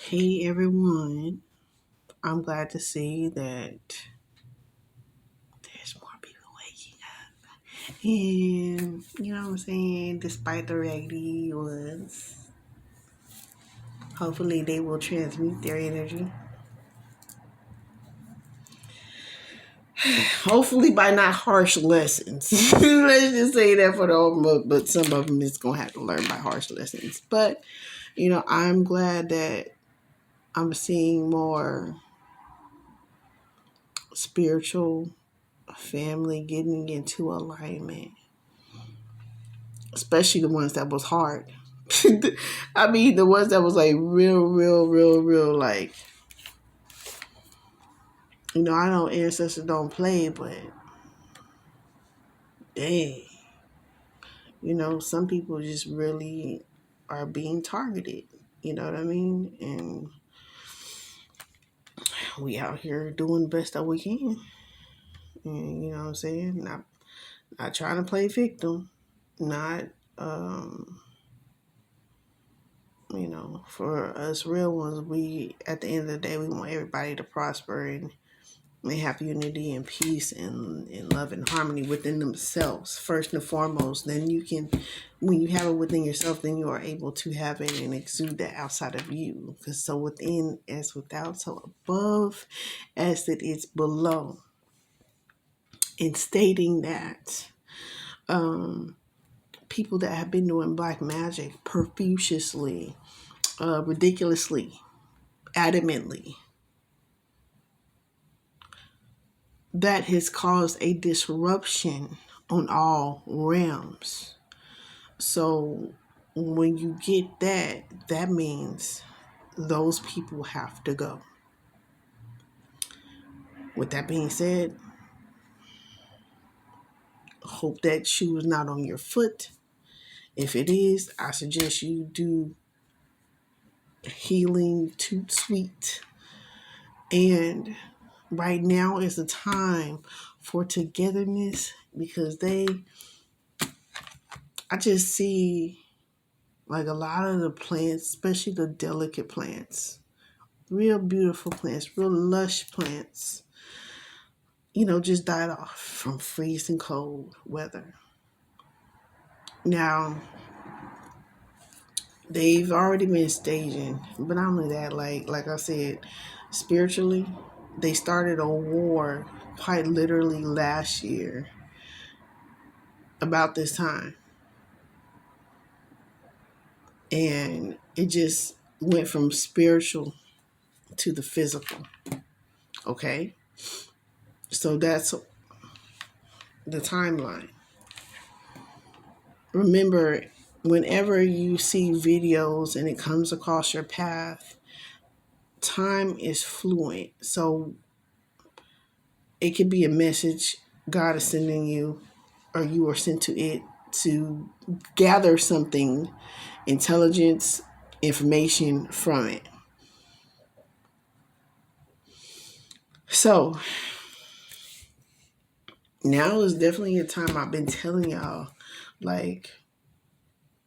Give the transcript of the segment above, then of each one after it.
Hey everyone, I'm glad to see that there's more people waking up. And you know what I'm saying? Despite the raggedy ones, hopefully they will transmute their energy. Hopefully by not harsh lessons. Let's just say that for the old, but some of them is going to have to learn by harsh lessons. But, I'm glad that I'm seeing more spiritual family getting into alignment, especially the ones that was hard. I mean, the ones that was like real, like, I know ancestors don't play, but dang, some people just really are being targeted. You know what I mean? And we out here doing the best that we can. And you know what I'm saying? Not trying to play victim, not for us real ones, we at the end of the day we want everybody to prosper and they have unity and peace and love and harmony within themselves first and foremost. Then you can, when you have it within yourself, then you are able to have it and exude that outside of you. Because so within as without, so above as it is below. In stating that, people that have been doing black magic profusely, ridiculously, adamantly, that has caused a disruption on all realms. So when you get that, that means those people have to go. With that being said, hope that shoe is not on your foot. If it is, I suggest you do healing toot sweet. And right now is the time for togetherness because I just see like a lot of the plants, especially the delicate plants, real beautiful plants, real lush plants, just died off from freezing cold weather. Now, they've already been staging, but not only that, like I said, spiritually, they started a war quite literally last year about this time. And it just went from spiritual to the physical. Okay? So that's the timeline. Remember, whenever you see videos and it comes across your path, time is fluent. So it could be a message God is sending you, or you are sent to it to gather something, intelligence, information from it. So now is definitely a time I've been telling y'all, like,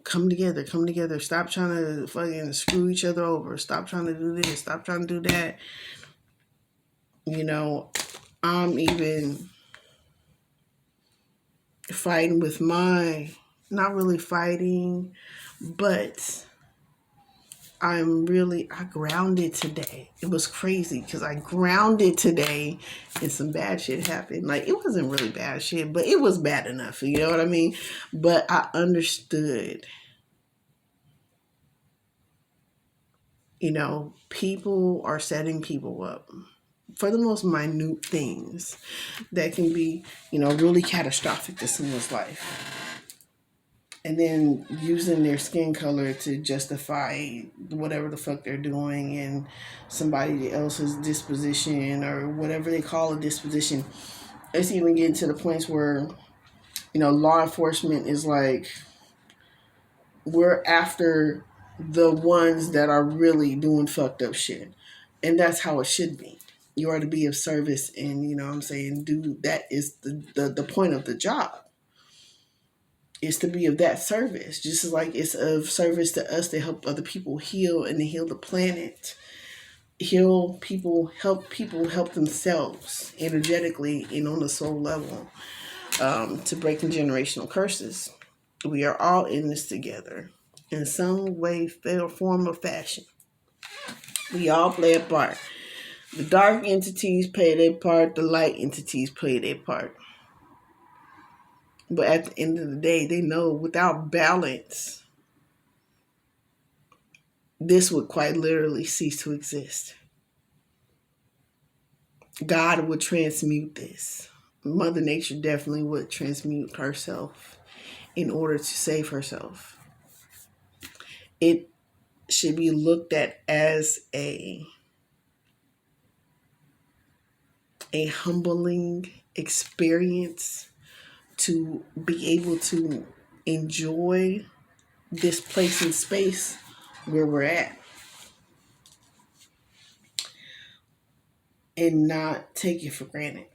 come together, come together. Stop trying to fucking screw each other over. Stop trying to do this. Stop trying to do that. I'm even fighting with not really fighting, but I grounded today. It was crazy because I grounded today and some bad shit happened. Like, it wasn't really bad shit, but it was bad enough. You know what I mean? But I understood, people are setting people up for the most minute things that can be, really catastrophic to someone's life. And then using their skin color to justify whatever the fuck they're doing in somebody else's disposition or whatever they call a disposition. It's even getting to the points where, law enforcement is like, we're after the ones that are really doing fucked up shit. And that's how it should be. You are to be of service and, do that is the point of the job. It's to be of that service, just as like it's of service to us to help other people heal and to heal the planet, help people help themselves energetically and on the soul level, to breaking generational curses. We are all in this together in some way, form, or fashion. We all play a part. The dark entities play their part, the light entities play their part. But at the end of the day, they know without balance, this would quite literally cease to exist. God would transmute this. Mother Nature definitely would transmute herself in order to save herself. It should be looked at as a humbling experience to be able to enjoy this place and space where we're at and not take it for granted.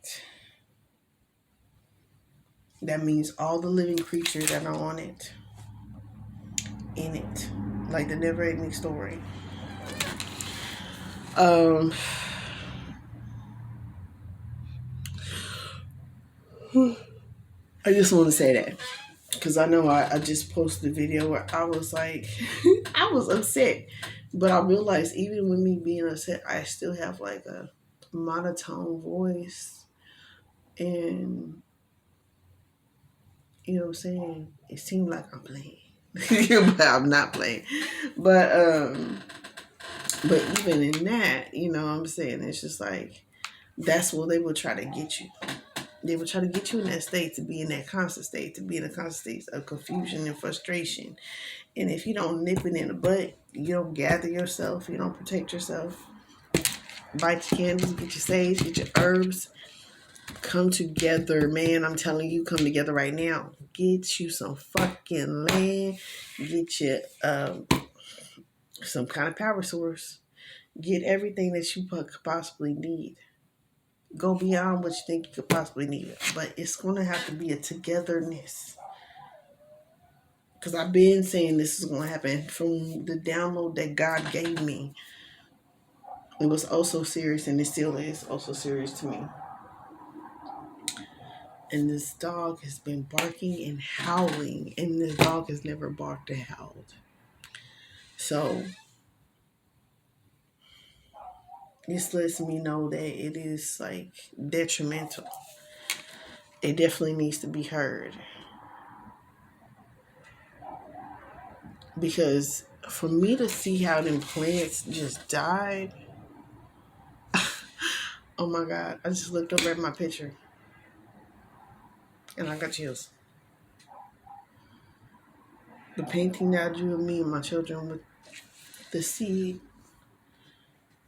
That means all the living creatures that are on it, in it, like the never ending story. Um, I just want to say that because I know I just posted a video where I was like, I was upset, but I realized even with me being upset, I still have like a monotone voice, and you know what I'm saying? It seemed like I'm playing, but I'm not playing. But but even in that, you know what I'm saying? It's just like that's what they will try to get you. They will try to get you in that state, to be in that constant state, to be in a constant state of confusion and frustration. And if you don't nip it in the butt, you don't gather yourself, you don't protect yourself, bite your candles, get your sage, get your herbs, come together, man. I'm telling you, come together right now. Get you some fucking land. Get you some kind of power source. Get everything that you could possibly need. Go beyond what you think you could possibly need. But it's going to have to be a togetherness. Because I've been saying this is going to happen from the download that God gave me. It was also serious, and it still is also serious to me. And this dog has been barking and howling, and this dog has never barked or howled. So this lets me know that it is like detrimental. It definitely needs to be heard. Because for me to see how them plants just died, oh my God, I just looked over at my picture and I got chills. The painting that I drew of me and my children with the seed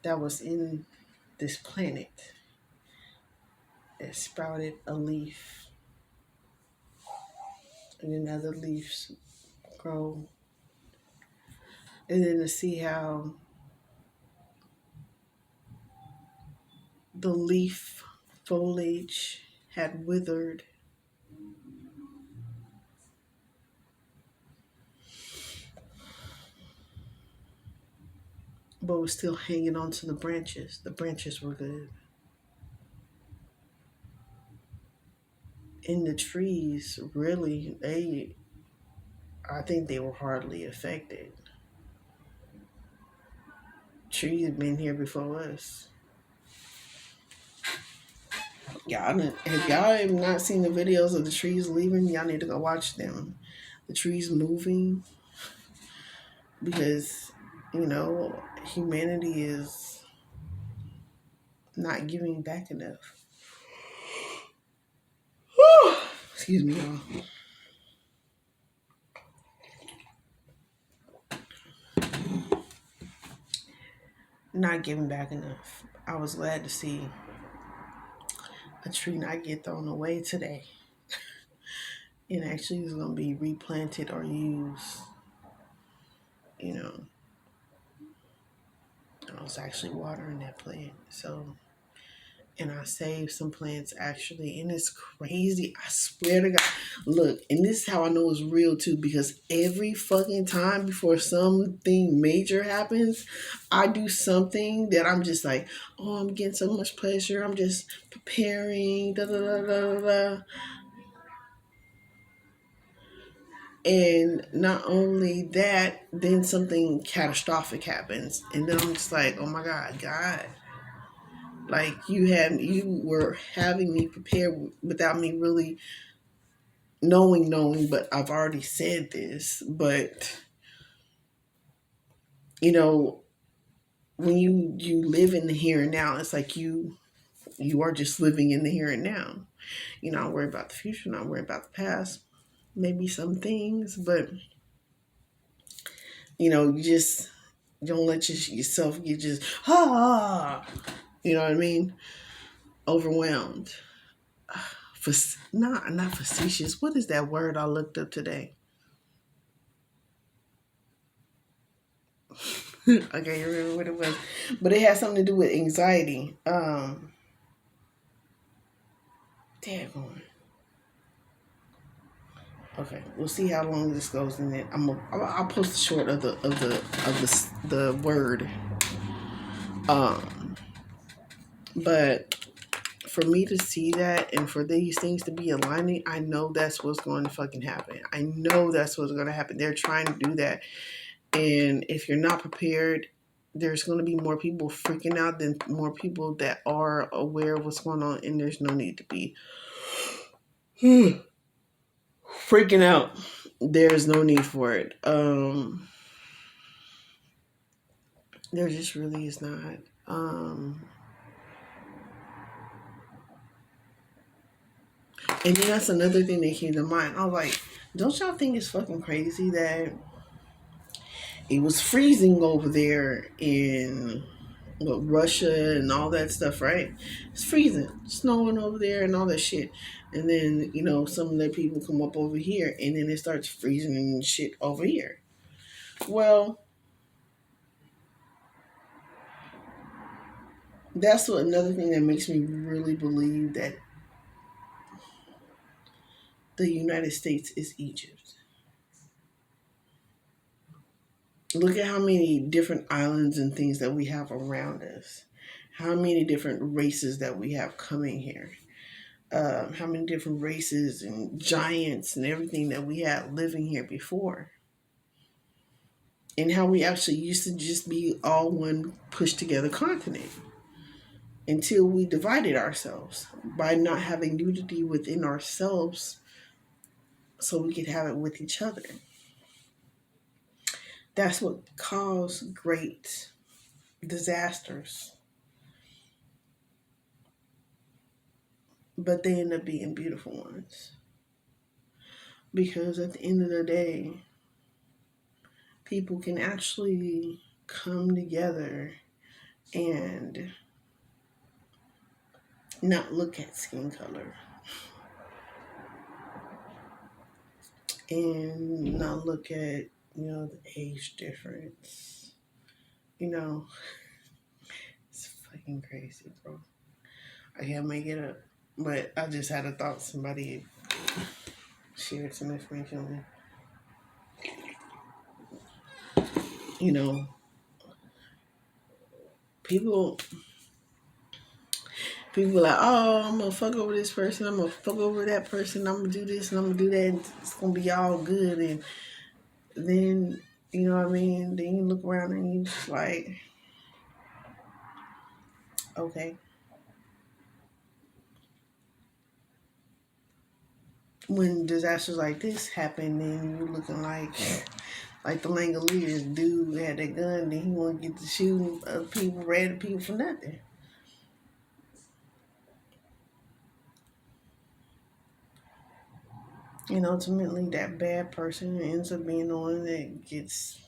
that was in this planet, it sprouted a leaf, and then other leaves grow. And then to see how the leaf foliage had withered, but was still hanging on to the branches. The branches were good. And the trees, really, I think they were hardly affected. Trees have been here before us. If y'all have not seen the videos of the trees leaving, y'all need to go watch them. The trees moving, because, you know, humanity is not giving back enough. Excuse me, y'all. Not giving back enough. I was glad to see a tree not get thrown away today. It actually is going to be replanted or used. You know, I was actually watering that plant. So and I saved some plants actually, and it's crazy. I swear to God. Look, and this is how I know it's real too, because every fucking time before something major happens, I do something that I'm just like, oh, I'm getting so much pleasure. I'm just preparing, da da da da da. Da. And not only that, then something catastrophic happens, and then I'm just like, oh my God, God, like you were having me prepare without me really knowing, but I've already said this. But you know, when you live in the here and now, it's like you are just living in the here and now. You're not worried about the future, not worried about the past, maybe some things, but you just don't let yourself get just you know what I mean, overwhelmed. For not facetious. What is that word I looked up today? I can't remember what it was, but it has something to do with anxiety. Damn. Okay, we'll see how long this goes, and then I'll post the short of the word. Um, but for me to see that and for these things to be aligning, I know that's what's going to fucking happen. I know that's what's going to happen. They're trying to do that, and if you're not prepared, there's going to be more people freaking out than more people that are aware of what's going on, and there's no need to be freaking out. There's no need for it. There just really is not. And then that's another thing that came to mind. I was like, don't y'all think it's fucking crazy that it was freezing over there in Russia and all that stuff, right? It's freezing, snowing over there and all that shit. And then, some of the people come up over here and then it starts freezing and shit over here. Well, that's another thing that makes me really believe that the United States is Egypt. Look at how many different islands and things that we have around us. How many different races that we have coming here. How many different races and giants and everything that we had living here before. And how we actually used to just be all one pushed together continent until we divided ourselves by not having unity within ourselves so we could have it with each other. That's what caused great disasters. But they end up being beautiful ones. Because at the end of the day, people can actually come together and not look at skin color and not look at, the age difference. You know, it's fucking crazy, bro. I can't make it up. But I just had a thought somebody shared some information on. You know, people people are like, oh, I'm gonna fuck over this person, I'm gonna fuck over that person, I'm gonna do this and I'm gonna do that, and it's gonna be all good. And then, you know what I mean? Then you look around and you just like, okay. When disasters like this happen, then you looking like the Langoliers dude had that gun, then he want to get to shooting people, random people for nothing. And ultimately, that bad person ends up being the one that gets,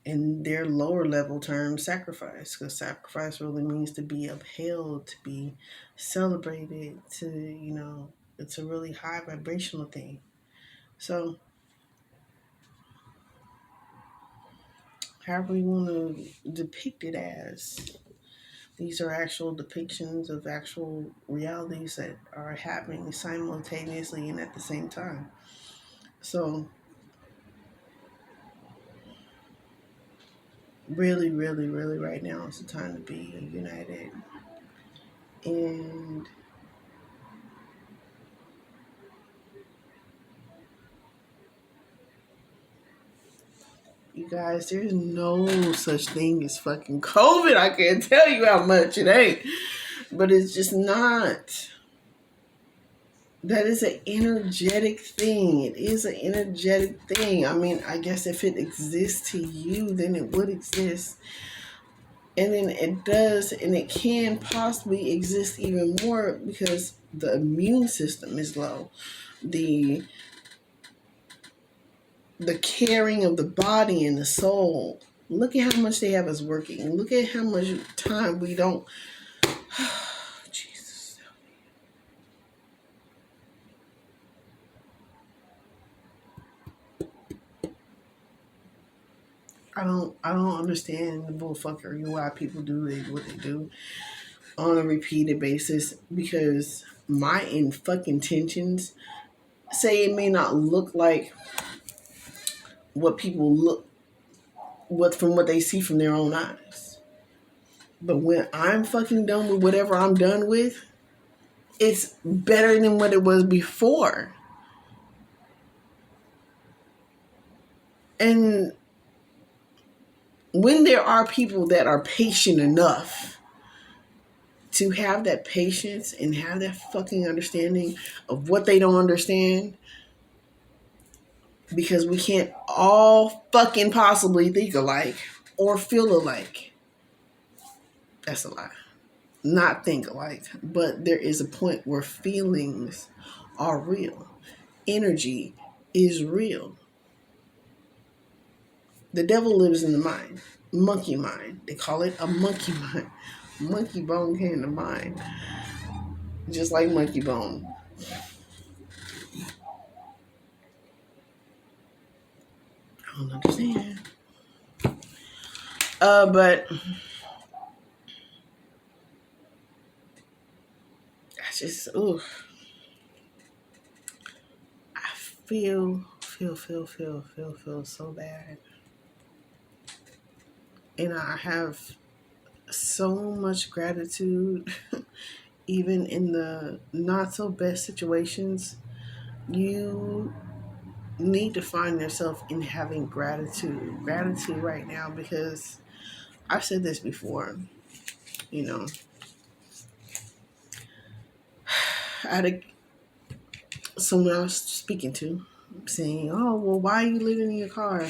in their lower level terms, sacrifice. Because sacrifice really means to be upheld, to be celebrated, it's a really high vibrational thing. So, however you want to depict it as, These are actual depictions of actual realities that are happening simultaneously and at the same time. So, really, really, really, right now is the time to be united. And you guys, there's no such thing as fucking COVID. I can't tell you how much it ain't. But it's just not. That is an energetic thing. It is an energetic thing. I mean, I guess if it exists to you, then it would exist. And then it does, and it can possibly exist even more because the immune system is low. The the caring of the body and the soul. Look at how much they have us working. Look at how much time we don't. Jesus. I don't understand the bullfuckery why people do what they do on a repeated basis, because my in fucking intentions say it may not look like what people look what from what they see from their own eyes. But when I'm fucking done with whatever I'm done with, it's better than what it was before. And when there are people that are patient enough to have that patience and have that fucking understanding of what they don't understand, because we can't all fucking possibly think alike or feel alike. That's a lie. Not think alike, but there is a point where feelings are real. Energy is real. The devil lives in the mind, monkey mind. They call it a monkey mind. Monkey bone came to mind, just like monkey bone. I don't understand. But I just, ooh, I feel so bad. And I have so much gratitude, even in the not so best situations. You need to find yourself in having gratitude right now, because I've said this before, you know, I had someone I was speaking to saying, oh, well, why are you living in your car?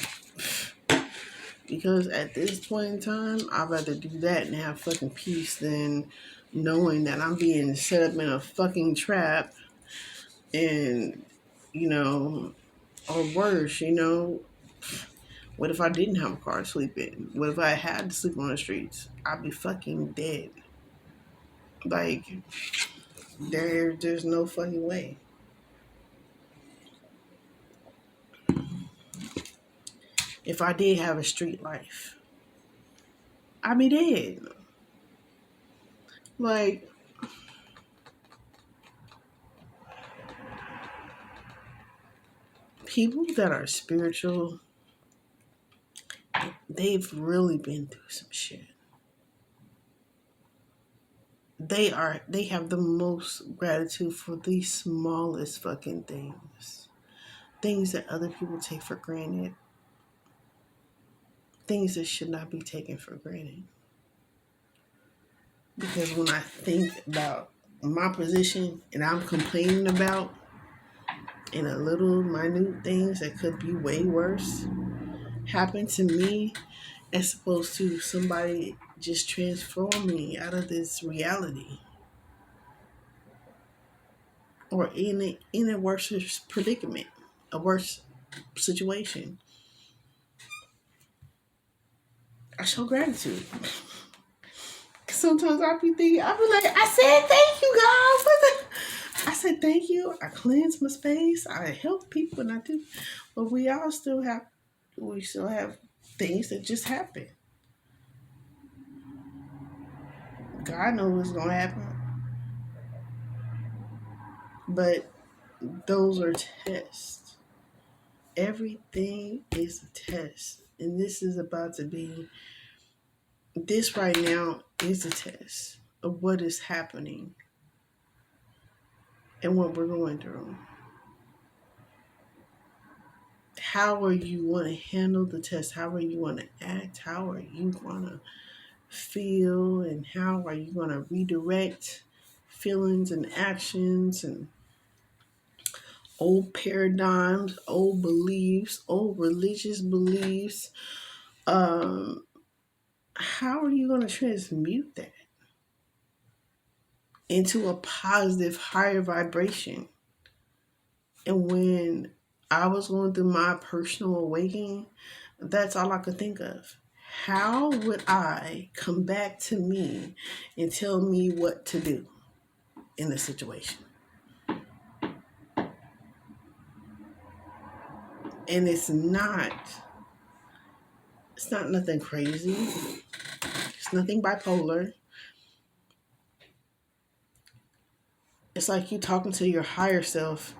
Because at this point in time, I'd rather do that and have fucking peace than knowing that I'm being set up in a fucking trap, and, you know, or worse, you know, what if I didn't have a car to sleep in? What if I had to sleep on the streets? I'd be fucking dead. Like, there's no fucking way. If I did have a street life, I'd be dead. Like, people that are spiritual, they've really been through some shit. They have the most gratitude for the smallest fucking things. Things that other people take for granted. Things that should not be taken for granted. Because when I think about my position and I'm complaining about and a little minute things that could be way worse happen to me, as opposed to somebody just transform me out of this reality, or in a worse predicament, a worse situation. I show gratitude. Sometimes I be thinking, I be like, I said thank you, God. I said thank you. I cleanse my space. I help people, and I do. But we still have things that just happen. God knows what's gonna happen. But those are tests. Everything is a test. And this is about to be, this right now is a test of what is happening and what we're going through. How are you want to handle the test? How are you want to act? How are you going to feel? And how are you going to redirect feelings and actions and old paradigms, old beliefs, old religious beliefs? Um, how are you going to transmute that into a positive, higher vibration? And when I was going through my personal awakening, that's all I could think of. How would I come back to me and tell me what to do in the situation? And it's not nothing crazy. It's nothing bipolar. It's like you talking to your higher self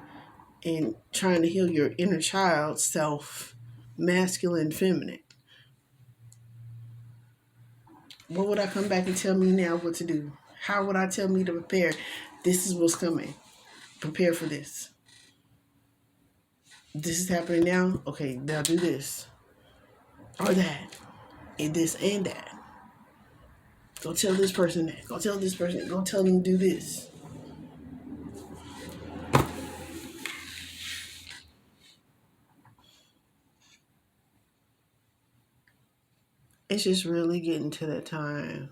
and trying to heal your inner child self, masculine, feminine. What would I come back and tell me now what to do? How would I tell me to prepare? This is what's coming. Prepare for this. This is happening now. Okay, now do this or that, and this and that. Go tell this person that. Go tell this person. Go tell them to do this. It's just really getting to that time.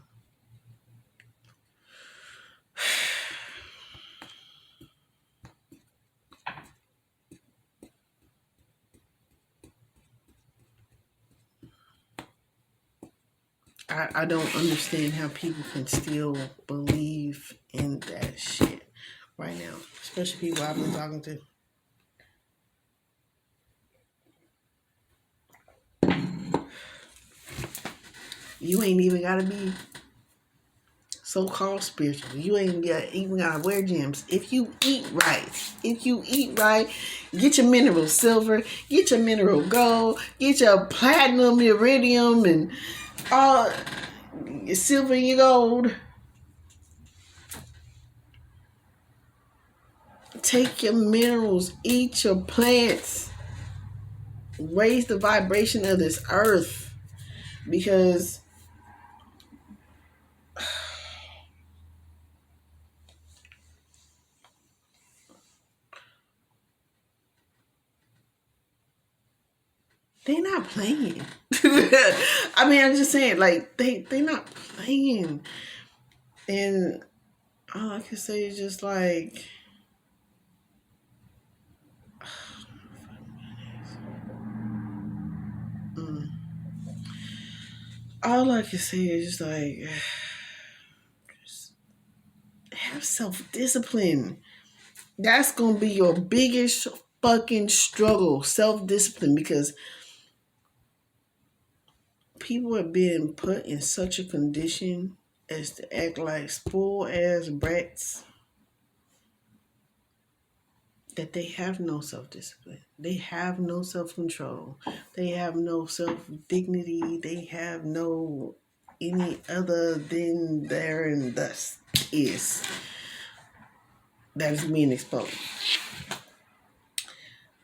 I don't understand how people can still believe in that shit right now, especially people I've been talking to. You ain't even gotta be so-called spiritual. You ain't even gotta wear gems. If you eat right, get your mineral silver, get your mineral gold, get your platinum, iridium, and all your silver and your gold. Take your minerals, eat your plants, raise the vibration of this earth, because they not playing. I mean, I'm just saying, like, they not playing. And all I can say is just like, all I can say is just like, just have self-discipline. That's gonna be your biggest fucking struggle, self-discipline, because people are being put in such a condition as to act like spoiled ass brats that they have no self-discipline. They have no self-control. They have no self-dignity. They have no any other than there and thus is. That is being exposed.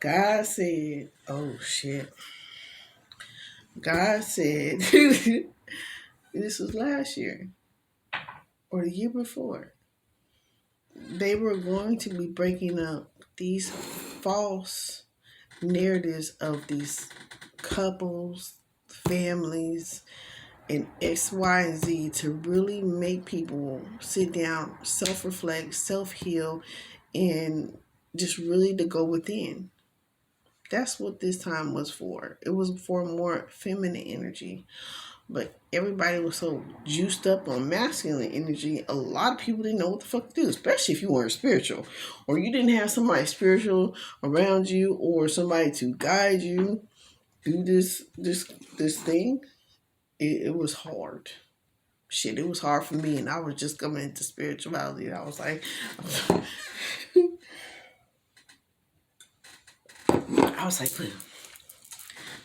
God said, oh shit. God said, this was last year or the year before. They were going to be breaking up these false narratives of these couples, families, and X, Y, and Z to really make people sit down, self-reflect, self-heal, and just really to go within. That's what this time was for. It was for more feminine energy. But everybody was so juiced up on masculine energy, a lot of people didn't know what the fuck to do, especially if you weren't spiritual. Or you didn't have somebody spiritual around you or somebody to guide you through this thing. It was hard. Shit, it was hard for me, and I was just coming into spirituality. And I was like,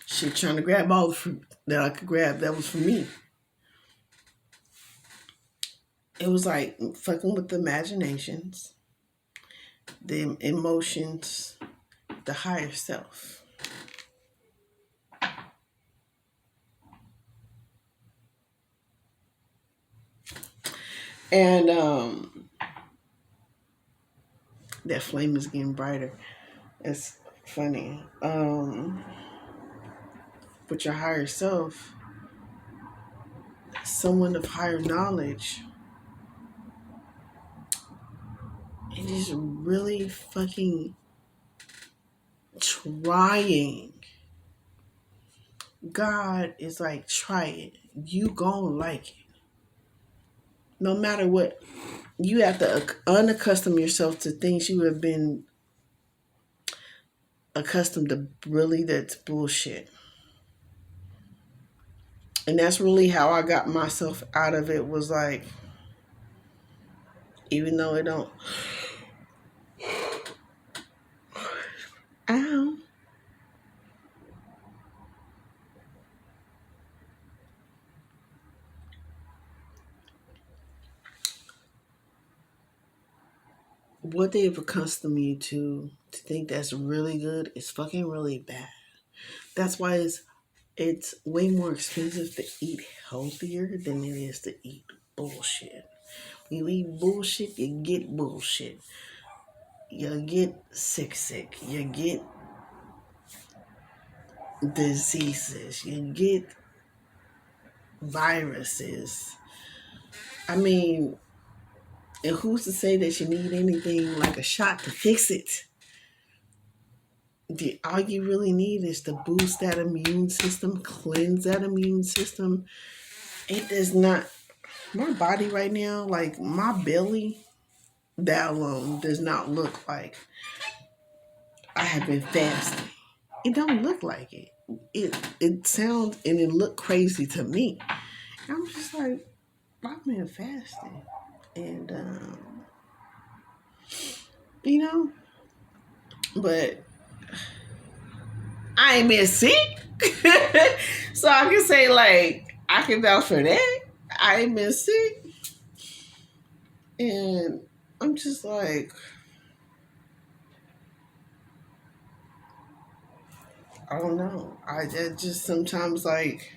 shit, trying to grab all the fruit that I could grab that was for me. It was like fucking with the imaginations, the emotions, the higher self. And that flame is getting brighter. It's funny. But your higher self, someone of higher knowledge, it is really fucking trying. God is like, try it. You gonna like it. No matter what, you have to unaccustom yourself to things you have been accustomed to. Really, that's bullshit. And that's really how I got myself out of it. Was like, even though it don't, ow, what they've accustomed you to think that's really good is fucking really bad. That's why it's way more expensive to eat healthier than it is to eat bullshit. You eat bullshit, you get bullshit. You get sick. You get diseases. You get viruses. I mean, and who's to say that you need anything like a shot to fix it? All you really need is to boost that immune system, cleanse that immune system. It does not. My body right now, like my belly, that alone does not look like I have been fasting. It don't look like it. It sounds and it looked crazy to me. I'm just like, I've been fasting, and you know, but I ain't been sick, so I can say like I can vouch for that. I ain't been sick, and I'm just like, I don't know. I just sometimes like.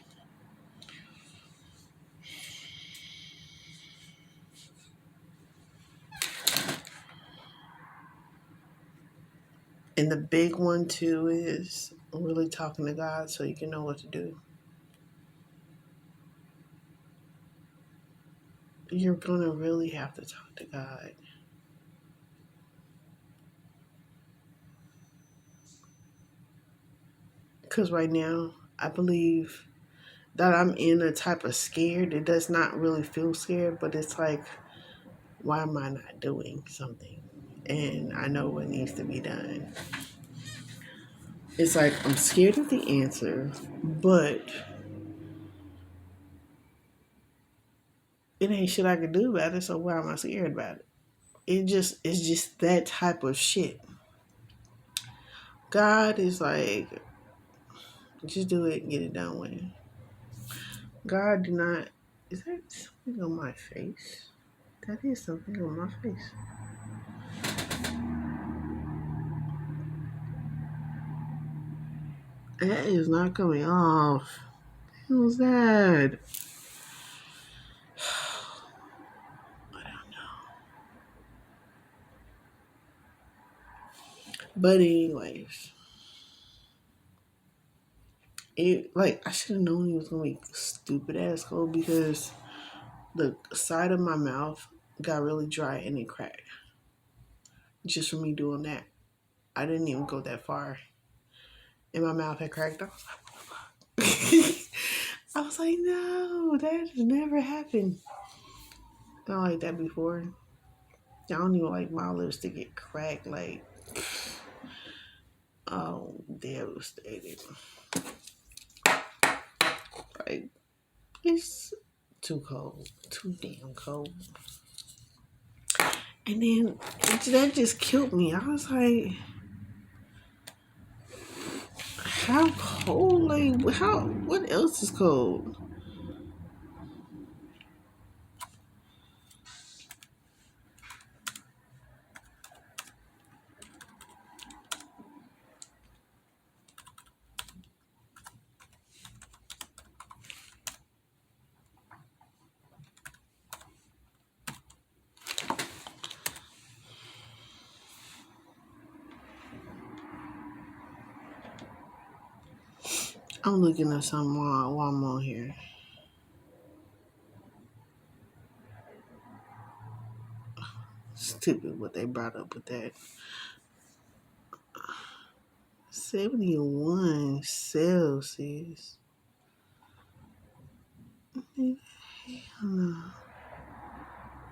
And the big one too is really talking to God so you can know what to do. You're gonna really have to talk to God. Because right now, I believe that I'm in a type of scared. It does not really feel scared, but it's like, why am I not doing something? And I know what needs to be done. It's like, I'm scared of the answer, but it ain't shit I can do about it, so why am I scared about it? It's just that type of shit. God is like, just do it and get it done with. God do not. Is that something on my face? That is something on my face. That is not coming off. What was that? I don't know. But anyways, it like I should have known he was gonna be stupid ass cold because the side of my mouth got really dry and it cracked. Just from me doing that. I didn't even go that far. And my mouth had cracked. I was like, I was like, no, that has never happened. Not like that before. I don't even like my lips to get cracked. Like, oh, devastated. Like, it's Too cold. Too damn cold. And then that just killed me. I was like, how cold? Like, how? What else is cold? I'm looking at something while I'm on here. Stupid what they brought up with that. 71 Celsius.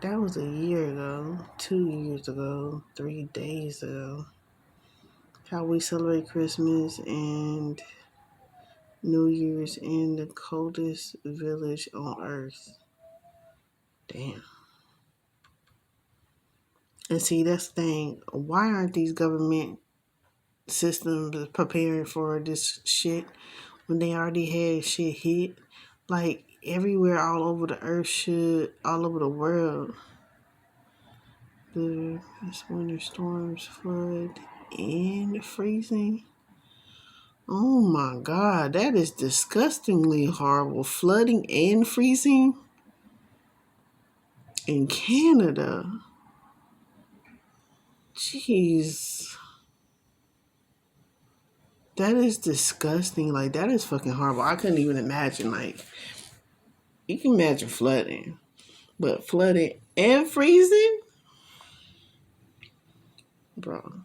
That was a year ago, 2 years ago, 3 days ago. How we celebrate Christmas and New Year's in the coldest village on earth. Damn. And see, that's the thing. Why aren't these government systems preparing for this shit when they already had shit hit? Like everywhere, all over the earth, should all over the world. This winter storms, flood, and freezing. Oh my god, that is disgustingly horrible. Flooding and freezing in Canada. Jeez. That is disgusting. Like, that is fucking horrible. I couldn't even imagine. Like, you can imagine flooding, but flooding and freezing? Bro,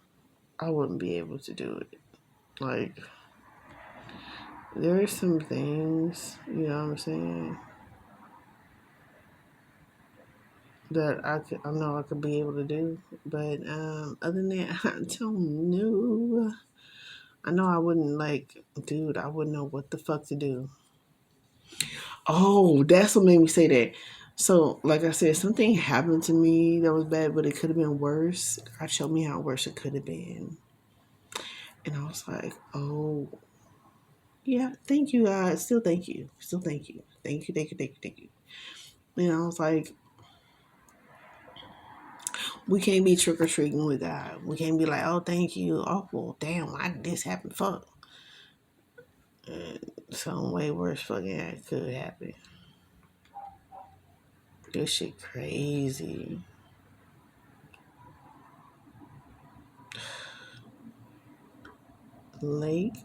I wouldn't be able to do it. Like, there are some things, you know what I'm saying, that I know I could be able to do. But other than that, I don't know. I know I wouldn't, like, dude, I wouldn't know what the fuck to do. Oh, that's what made me say that. So, like I said, something happened to me that was bad, but it could have been worse. God showed me how worse it could have been. And I was like, oh, yeah, thank you, God. Still thank you. Still thank you. Thank you, thank you, thank you, thank you. And I was like, we can't be trick or treating with God. We can't be like, oh, thank you. Oh, well, damn, why did this happen? Fuck. And some way worse fucking could happen. This shit crazy. Lake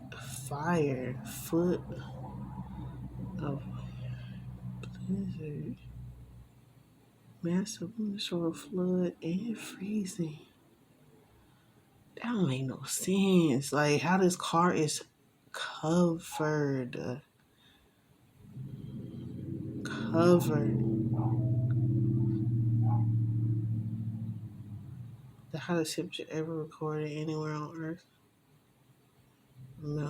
fire foot of blizzard. Massive windstorm flood and freezing. That don't make no sense. Like how this car is covered. Covered. The hottest temperature ever recorded anywhere on Earth. No.